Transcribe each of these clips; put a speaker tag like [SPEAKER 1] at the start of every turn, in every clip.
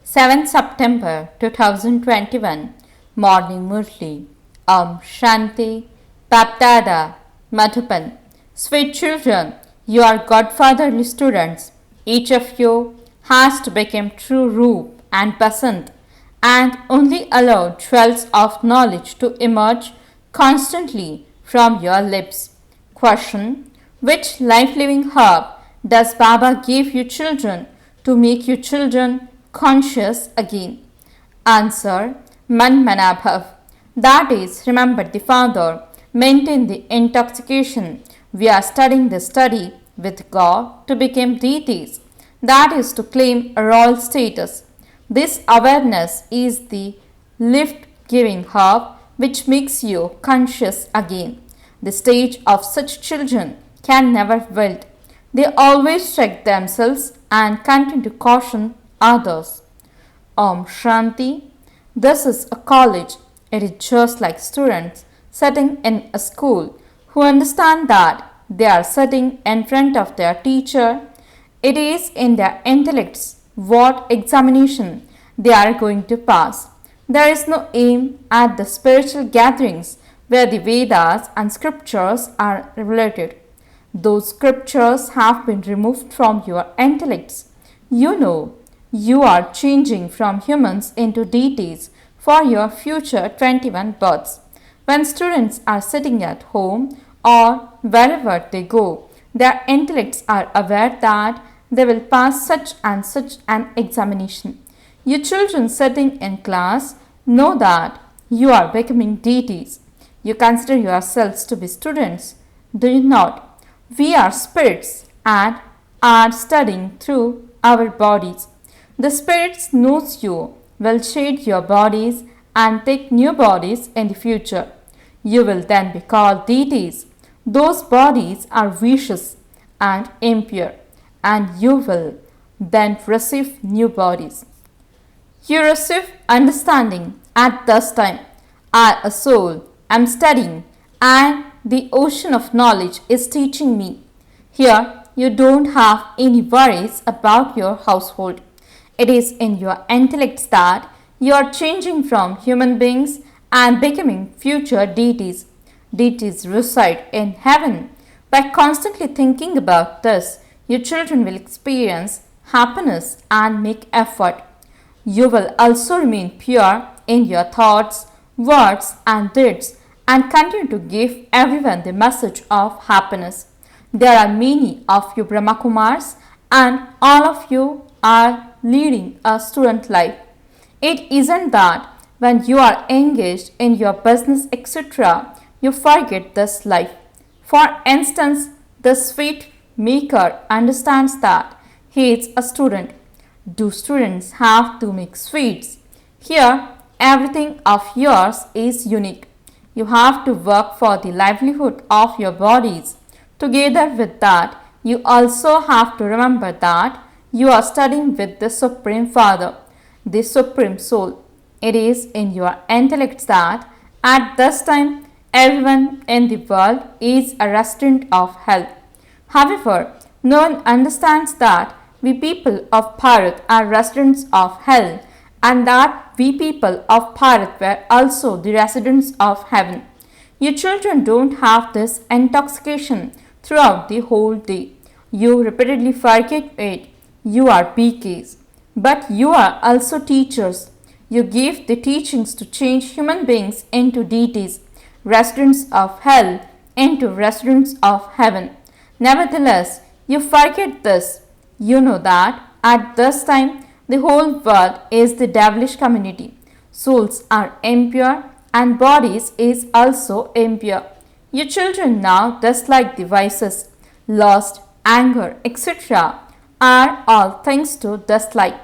[SPEAKER 1] 7 September 2021 Morning Murli Shanti BapDada Madhuban. Sweet children, you are godfatherly students. Each of you has to become true Roop and Basant and only allow jewels of knowledge to emerge constantly from your lips. Question: which life-living herb does Baba give you children to make you children conscious again? Answer: Manmanabhav. That is, remember the Father, maintain the intoxication. We are studying the study with God to become deities. That is to claim a royal status. This awareness is the lift-giving herb which makes you conscious again. The stage of such children can never wilt. They always check themselves and continue to caution others. Shanti. This is a college. It is just like students sitting in a school who understand that they are sitting in front of their teacher. It is in their intellects what examination they are going to pass. There is no aim at the spiritual gatherings where the Vedas and scriptures are related. Those scriptures have been removed from your intellects. You know, you are changing from humans into deities for your future 21 births. When students are sitting at home or wherever they go, their intellects are aware that they will pass such and such an examination. You children sitting in class know that you are becoming deities. You consider yourselves to be students, do you not? We are spirits and are studying through our bodies. The spirits knows you will shade your bodies and take new bodies in the future. You will then be called deities. Those bodies are vicious and impure, and you will then receive new bodies. You receive understanding at this time. I, a soul, am studying, and the ocean of knowledge is teaching me. Here, you don't have any worries about your household. It is in your intellects that you are changing from human beings and becoming future deities. Deities reside in heaven. By constantly thinking about this, your children will experience happiness and make effort. You will also remain pure in your thoughts, words, and deeds and continue to give everyone the message of happiness. There are many of you Brahma Kumaris, and all of you are leading a student life. It isn't that when you are engaged in your business, etc., you forget this life. For instance, the sweet maker understands that he is a student. Do students have to make sweets? Here, everything of yours is unique. You have to work for the livelihood of your bodies. Together with that, you also have to remember that you are studying with the Supreme Father, the Supreme Soul. It is in your intellects that at this time everyone in the world is a resident of hell. However, no one understands that we people of Bharat are residents of hell and that we people of Bharat were also the residents of heaven. You children don't have this intoxication throughout the whole day. You repeatedly forget it. You are PKs. But you are also teachers. You give the teachings to change human beings into deities, residents of hell into residents of heaven. Nevertheless, you forget this. You know that at this time the whole world is the devilish community. Souls are impure and bodies is also impure. You children now dislike the vices, lust, anger, etc. are all things to dislike.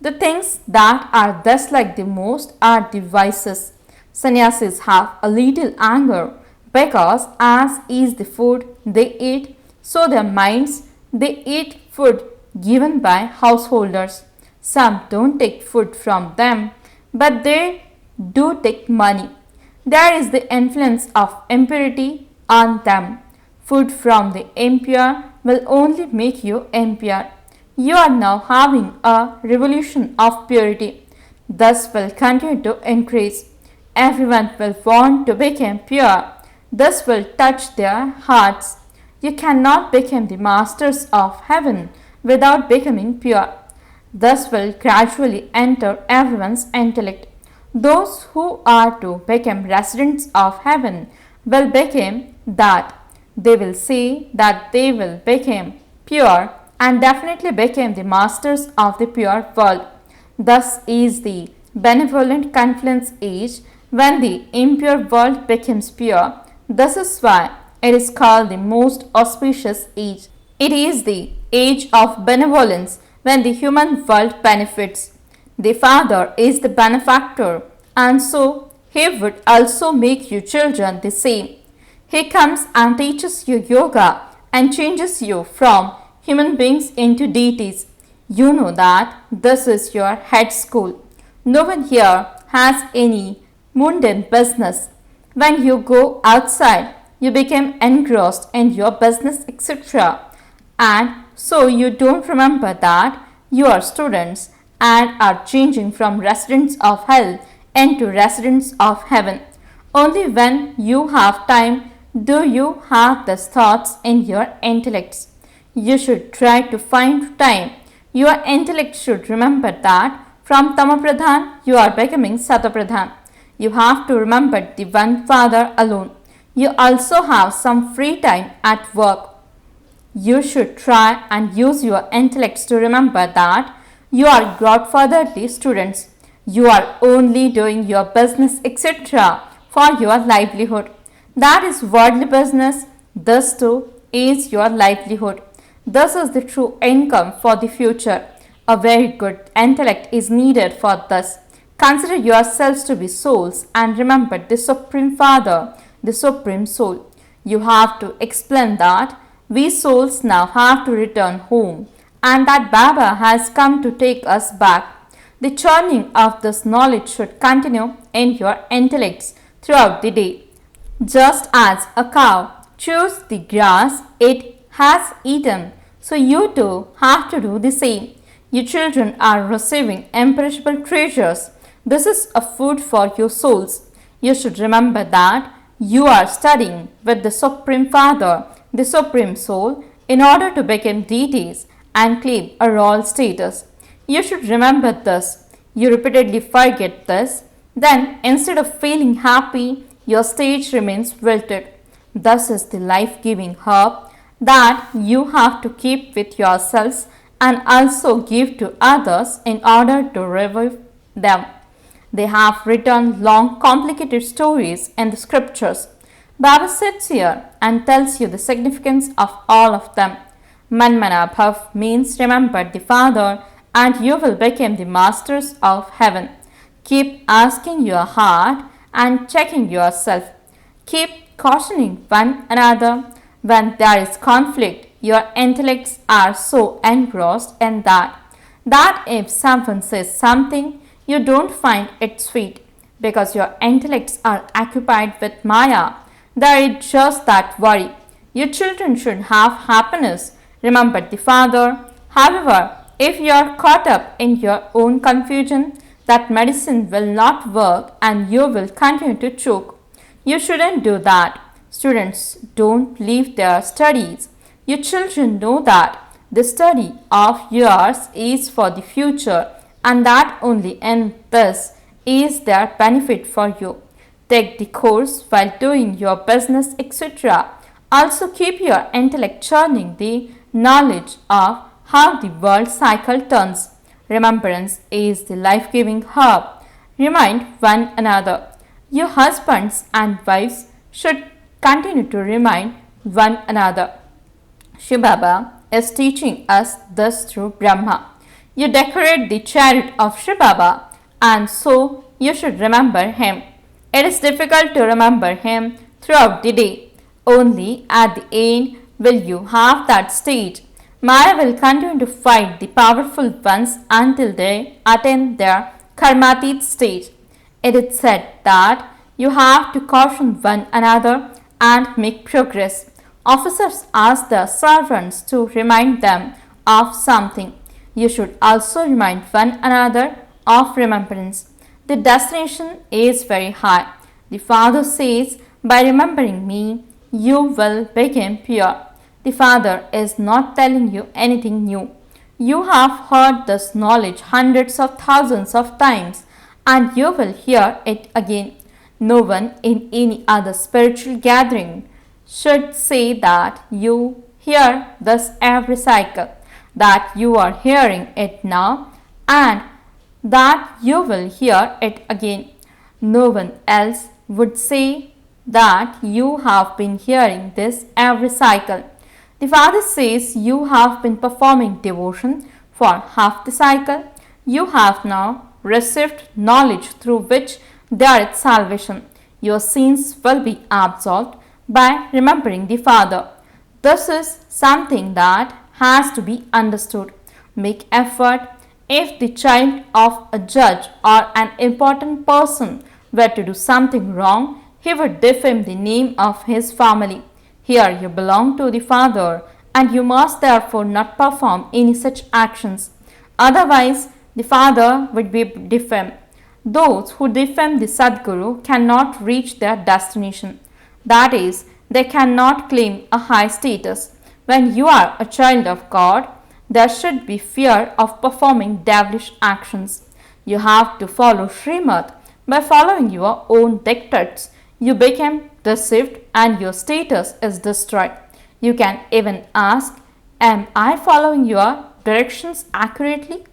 [SPEAKER 1] The things that are disliked the most are the vices. Sannyasis have a little anger because as is the food they eat, so their minds they eat food given by householders. Some don't take food from them, but they do take money. There is the influence of impurity on them. Food from the impure will only make you impure. You are now having a revolution of purity. This will continue to increase. Everyone will want to become pure. This will touch their hearts. You cannot become the masters of heaven without becoming pure. This will gradually enter everyone's intellect. Those who are to become residents of heaven will become that. They will say that they will become pure and definitely become the masters of the pure world. Thus is the benevolent confluence age when the impure world becomes pure. This is why it is called the most auspicious age. It is the age of benevolence when the human world benefits. The Father is the benefactor, and so He would also make you children the same. He comes and teaches you yoga and changes you from human beings into deities. You know that this is your head school. No one here has any mundane business. When you go outside, you become engrossed in your business, etc. And so you don't remember that you are students and are changing from residents of hell into residents of heaven. Only when you have time do you have these thoughts in your intellects. You should try to find time. Your intellect should remember that from Tamapradhan you are becoming Satapradhan. You have to remember the one Father alone. You also have some free time at work. You should try and use your intellects to remember that you are godfatherly students. You are only doing your business, etc. for your livelihood. That is worldly business. This too is your livelihood. This is the true income for the future. A very good intellect is needed for this. Consider yourselves to be souls and remember the Supreme Father, the Supreme Soul. You have to explain that we souls now have to return home and that Baba has come to take us back. The churning of this knowledge should continue in your intellects throughout the day. Just as a cow chews the grass it has eaten, so you too have to do the same. You children are receiving imperishable treasures. This is a food for your souls. You should remember that you are studying with the Supreme Father, the Supreme Soul, in order to become deities and claim a royal status. You should remember this. You repeatedly forget this. Then, instead of feeling happy, your stage remains wilted. Thus is the life-giving herb that you have to keep with yourselves and also give to others in order to revive them. They have written long, complicated stories in the scriptures. Baba sits here and tells you the significance of all of them. Manmana Bhav means remember the Father and you will become the masters of heaven. Keep asking your heart and checking yourself. Keep cautioning one another. When there is conflict, your intellects are so engrossed in that if someone says something, you don't find it sweet because your intellects are occupied with Maya. There is just that worry. Your children should have happiness. Remember the Father. However, if you are caught up in your own confusion, that medicine will not work and you will continue to choke. You shouldn't do that. Students, don't leave their studies. Your children know that the study of yours is for the future and that only in this is their benefit for you. Take the course while doing your business, etc. Also keep your intellect churning the knowledge of how the world cycle turns. Remembrance is the life-giving herb. Remind one another. Your husbands and wives should continue to remind one another. Shivbaba is teaching us this through Brahma. You decorate the chariot of Shivbaba and so you should remember him. It is difficult to remember him throughout the day. Only at the end will you have that stage. Maya will continue to fight the powerful ones until they attain their karmatit stage. It is said that you have to caution one another and make progress. Officers ask their servants to remind them of something. you should also remind one another of remembrance. The destination is very high. The Father says, by remembering me, you will become pure. The Father is not telling you anything new. You have heard this knowledge hundreds of thousands of times, and you will hear it again. No one in any other spiritual gathering should say that you hear this every cycle, that you are hearing it now, and that you will hear it again. No one else would say that you have been hearing this every cycle. The Father says you have been performing devotion for half the cycle. You have now received knowledge through which there is salvation. Your sins will be absolved by remembering the Father. This is something that has to be understood. Make effort. If the child of a judge or an important person were to do something wrong, he would defame the name of his family. Here you belong to the Father, and you must therefore not perform any such actions. Otherwise, the Father would be defamed. Those who defame the Sadguru cannot reach their destination. That is, they cannot claim a high status. When you are a child of God, there should be fear of performing devilish actions. You have to follow Srimad. By following your own dictates, you become deceived and your status is destroyed. You can even ask, am I following your directions accurately?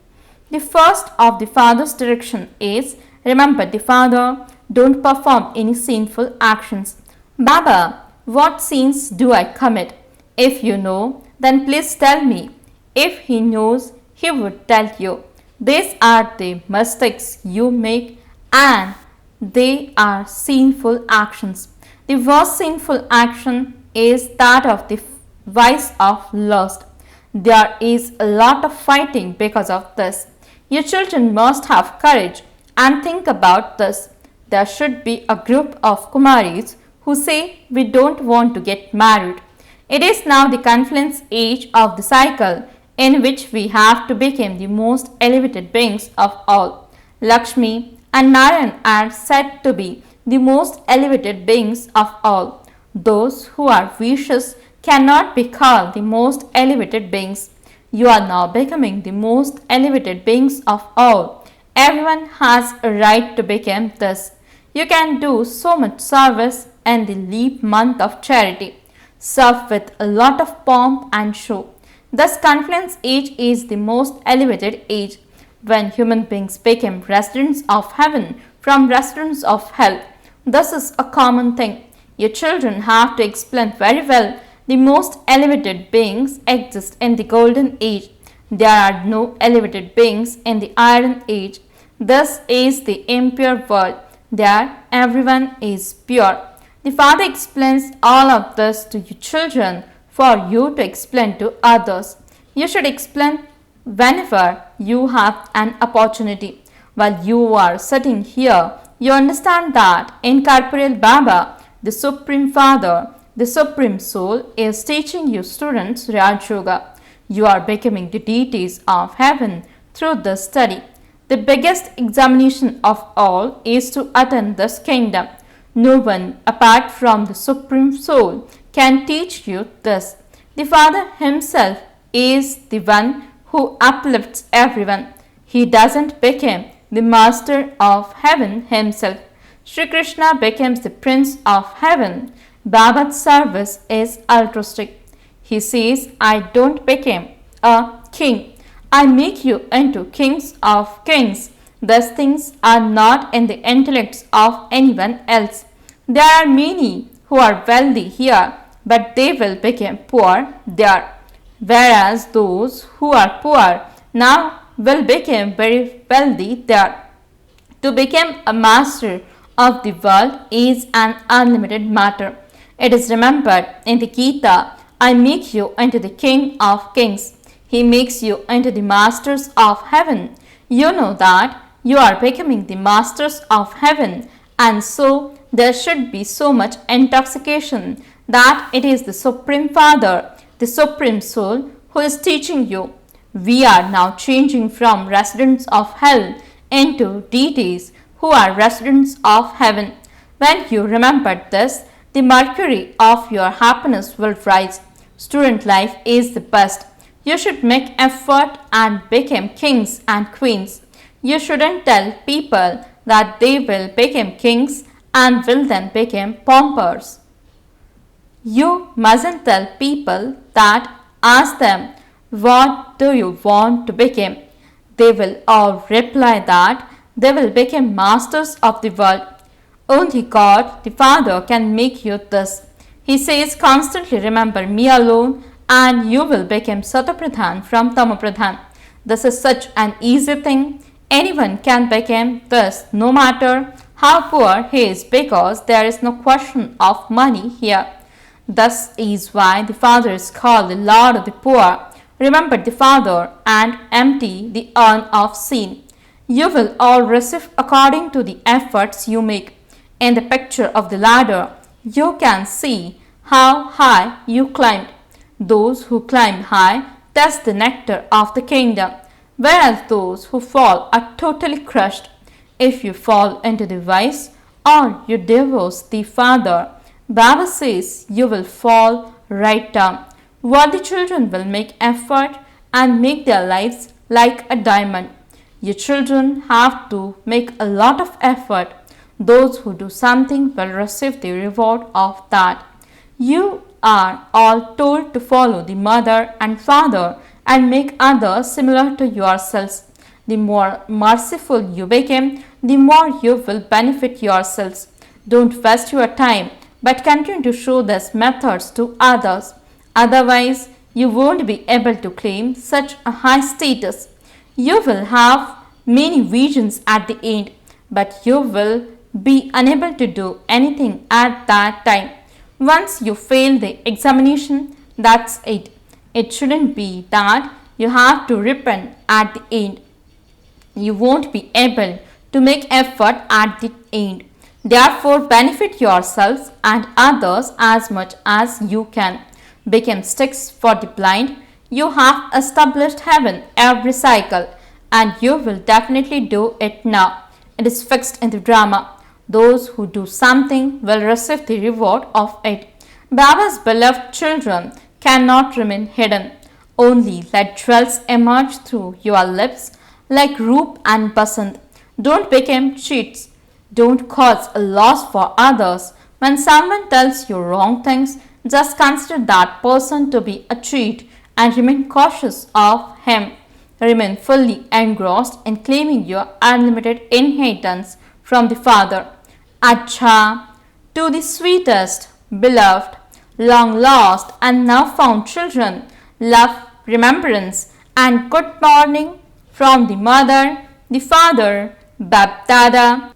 [SPEAKER 1] The first of the Father's direction is, remember the Father, don't perform any sinful actions. Baba, what sins do I commit? If you know, then please tell me. If he knows, he would tell you. These are the mistakes you make, and they are sinful actions. The worst sinful action is that of the vice of lust. There is a lot of fighting because of this. Your children must have courage and think about this. There should be a group of Kumaris who say we don't want to get married. It is now the confluence age of the cycle in which we have to become the most elevated beings of all. Lakshmi and Narayan are said to be the most elevated beings of all. Those who are vicious cannot be called the most elevated beings. You are now becoming the most elevated beings of all. Everyone has a right to become this. You can do so much service in the leap month of charity. Serve with a lot of pomp and show. Thus, confluence age is the most elevated age, when human beings become residents of heaven from residents of hell. This is a common thing. Your children have to explain very well. The most elevated beings exist in the golden age. There are no elevated beings in the iron age. This is the impure world. There everyone is pure. The Father explains all of this to your children for you to explain to others. You should explain whenever you have an opportunity. While you are sitting here, you understand that incorporeal Baba, the Supreme Father, the Supreme Soul, is teaching you students Raj Yoga. You are becoming the deities of heaven through this study. The biggest examination of all is to attain this kingdom. No one apart from the Supreme Soul can teach you this. The Father himself is the one who uplifts everyone. He doesn't become the master of heaven himself. Sri Krishna becomes the prince of heaven. Baba's service is altruistic. He says, I don't become a king. I make you into kings of kings. These things are not in the intellects of anyone else. There are many who are wealthy here, but they will become poor there. Whereas those who are poor now will become very wealthy there. To become a master of the world is an unlimited matter. It is remembered in the Gita, I make you into the king of kings. He makes you into the masters of heaven. You know that you are becoming the masters of heaven, and so there should be so much intoxication that it is the Supreme Father, the Supreme Soul, who is teaching you. We are now changing from residents of hell into deities who are residents of heaven. When you remember this, the mercury of your happiness will rise. Student life is the best. You should make effort and become kings and queens. You shouldn't tell people that they will become kings and will then become paupers. You mustn't tell people that. Ask them, what do you want to become? They will all reply that they will become masters of the world. Only God, the Father, can make you this. He says constantly remember me alone and you will become Satapradhan from Tamapradhan. This is such an easy thing. Anyone can become this no matter how poor he is because there is no question of money here. Thus is why the Father is called the Lord of the poor. Remember the Father and empty the urn of sin. You will all receive according to the efforts you make. In the picture of the ladder, you can see how high you climbed. Those who climb high taste the nectar of the kingdom, whereas those who fall are totally crushed. If you fall into the vice or you divorce the Father, Baba says you will fall right down. Worthy children will make effort and make their lives like a diamond. Your children have to make a lot of effort. Those who do something will receive the reward of that. You are all told to follow the mother and father and make others similar to yourselves. The more merciful you become, the more you will benefit yourselves. Don't waste your time, but continue to show these methods to others. Otherwise, you won't be able to claim such a high status. You will have many visions at the end, but you will be unable to do anything at that time. Once you fail the examination, that's it. It shouldn't be that you have to repent at the end. You won't be able to make effort at the end. Therefore, benefit yourselves and others as much as you can. Become sticks for the blind. You have established heaven every cycle and you will definitely do it now. It is fixed in the drama. Those who do something will receive the reward of it. Baba's beloved children cannot remain hidden. Only let jewels emerge through your lips like Roop and Basant. Don't become cheats. Don't cause a loss for others. When someone tells you wrong things, just consider that person to be a cheat and remain cautious of him. Remain fully engrossed in claiming your unlimited inheritance from the Father. Acha, to the sweetest, beloved, long lost and now found children, love, remembrance and good morning from the Mother, the Father, BapDada.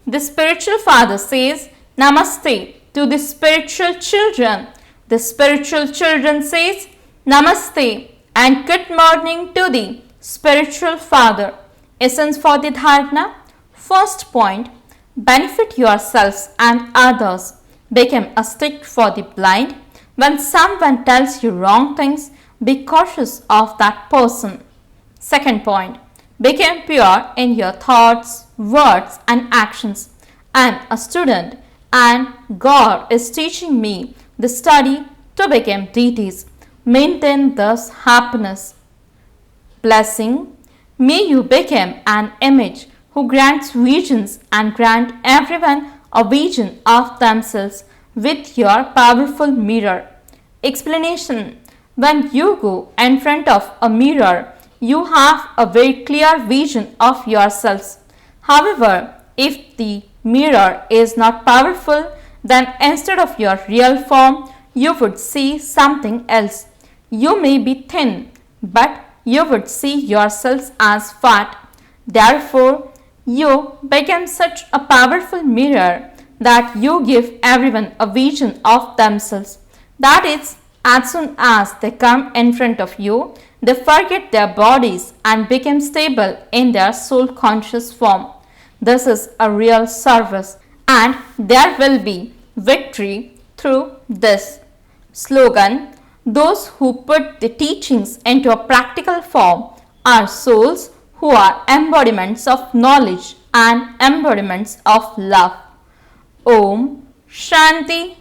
[SPEAKER 1] The spiritual father says, Namaste to the spiritual children. The spiritual children says, Namaste and good morning to the spiritual father. Essence for the dharana. First point, benefit yourselves and others. Become a stick for the blind. When someone tells you wrong things, be cautious of that person. Second point, become pure in your thoughts, words and actions. I am a student and God is teaching me the study to become deities. Maintain this happiness. Blessing, may you become an image who grants visions and grant everyone a vision of themselves with your powerful mirror. Explanation, when you go in front of a mirror, you have a very clear vision of yourselves. However, if the mirror is not powerful, then instead of your real form, you would see something else. You may be thin, but you would see yourselves as fat. Therefore, you become such a powerful mirror that you give everyone a vision of themselves. That is, as soon as they come in front of you, they forget their bodies and become stable in their soul conscious form. This is a real service and there will be victory through this. Slogan, Those who put the teachings into a practical form are souls who are embodiments of knowledge and embodiments of love. Om Shanti